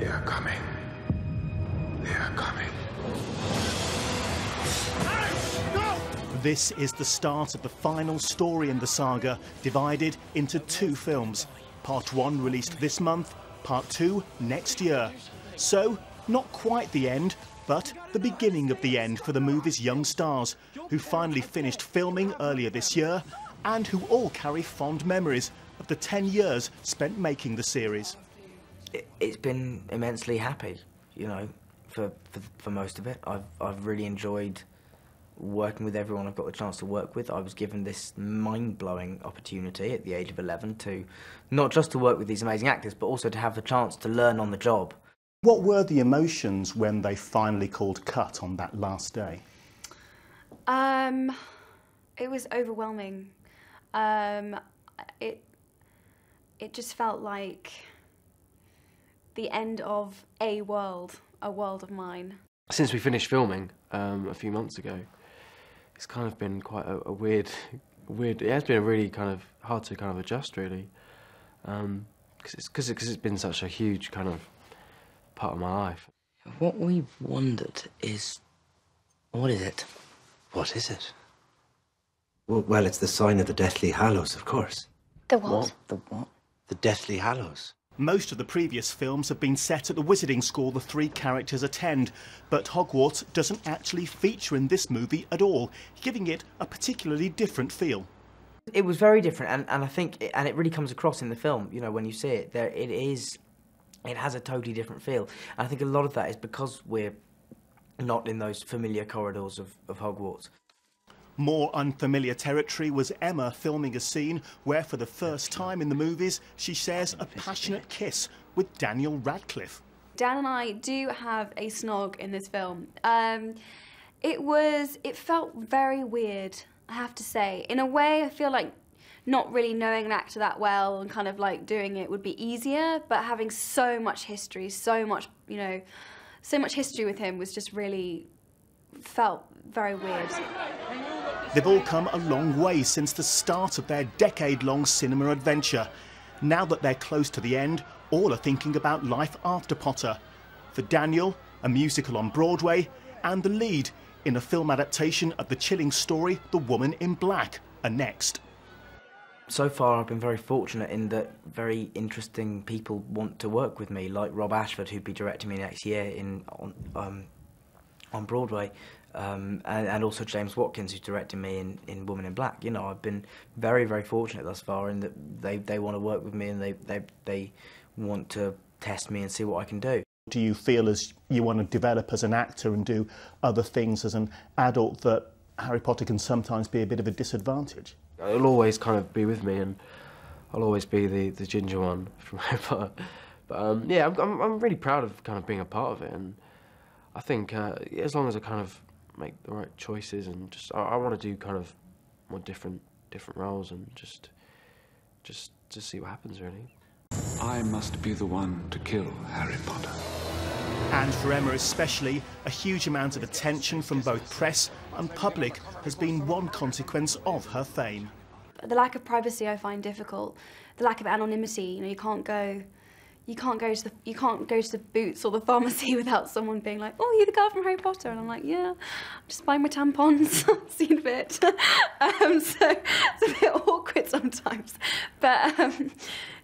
They are coming. They are coming. This is the start of the final story in the saga, divided into 2 films. Part 1 released this month, Part 2 next year. So, not quite the end, but the beginning of the end for the movie's young stars, who finally finished filming earlier this year, and who all carry fond memories of the 10 years spent making the series. It's been immensely happy, you know, for most of it. I've really enjoyed working with everyone I've got the chance to work with. I was given this mind-blowing opportunity at the age of 11 to not just to work with these amazing actors, but also to have the chance to learn on the job. What were the emotions when they finally called cut on that last day? It was overwhelming. It just felt like the end of a world of mine. Since we finished filming a few months ago, it's kind of been quite a weird. It has been a really kind of hard to kind of adjust, really, because it's been such a huge kind of part of my life. What we wondered is, what is it? What is it? Well, it's the sign of the Deathly Hallows, of course. The what? The what? The Deathly Hallows. Most of the previous films have been set at the Wizarding School the 3 characters attend, but Hogwarts doesn't actually feature in this movie at all, giving it a particularly different feel. It was very different, and I think, it really comes across in the film, you know, when you see it. It has a totally different feel. And I think a lot of that is because we're not in those familiar corridors of Hogwarts. More unfamiliar territory was Emma filming a scene where, for the first time in the movies, she shares a passionate kiss with Daniel Radcliffe. Dan and I do have a snog in this film. It felt very weird, I have to say. In a way, I feel like not really knowing an actor that well and kind of like doing it would be easier, but having so much history, so much history with him was just really felt very weird. They've all come a long way since the start of their decade-long cinema adventure. Now that they're close to the end, all are thinking about life after Potter. For Daniel, a musical on Broadway, and the lead in a film adaptation of the chilling story The Woman in Black are next. So far, I've been very fortunate in that very interesting people want to work with me, like Rob Ashford, who'd be directing me next year on Broadway, and also James Watkins, who's directing me in Woman in Black. You know, I've been very, very fortunate thus far in that they want to work with me and they want to test me and see what I can do. Do you feel as you want to develop as an actor and do other things as an adult that Harry Potter can sometimes be a bit of a disadvantage? It'll always kind of be with me, and I'll always be the ginger one from Harry Potter. But yeah, I'm really proud of kind of being a part of it, and I think as long as I kind of make the right choices and just I want to do kind of more different roles and just see what happens, really. I must be the one to kill Harry Potter. And for Emma especially, a huge amount of attention from both press and public has been one consequence of her fame. The lack of privacy I find difficult. The lack of anonymity. You know, you can't go to the Boots or the pharmacy without someone being like, "Oh, you're the girl from Harry Potter," and I'm like, "Yeah, I'm just buying my tampons." See you in a bit. So it's a bit awkward sometimes, but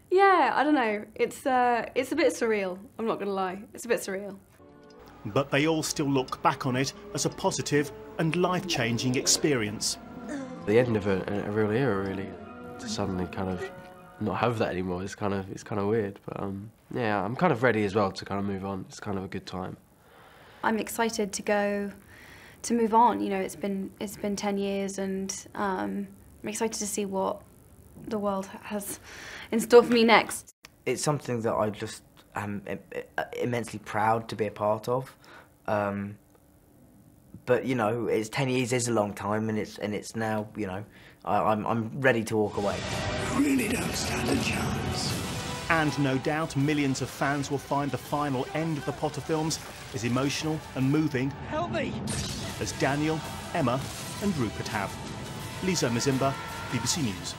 yeah, I don't know. It's a bit surreal. I'm not gonna lie, it's a bit surreal. But they all still look back on it as a positive and life-changing experience. The end of a real era, really. To suddenly kind of not have that anymore, it's kind of weird. But yeah, I'm kind of ready as well to kind of move on. It's kind of a good time. I'm excited to move on. You know, it's been 10 years, and I'm excited to see what the world has in store for me next. It's something that I just am immensely proud to be a part of. But you know, 10 years is a long time, and it's now, you know, I'm ready to walk away. You really don't stand a chance. And no doubt millions of fans will find the final end of the Potter films as emotional and moving Help me! as Daniel, Emma and Rupert have. Lisa Mazimba, BBC News.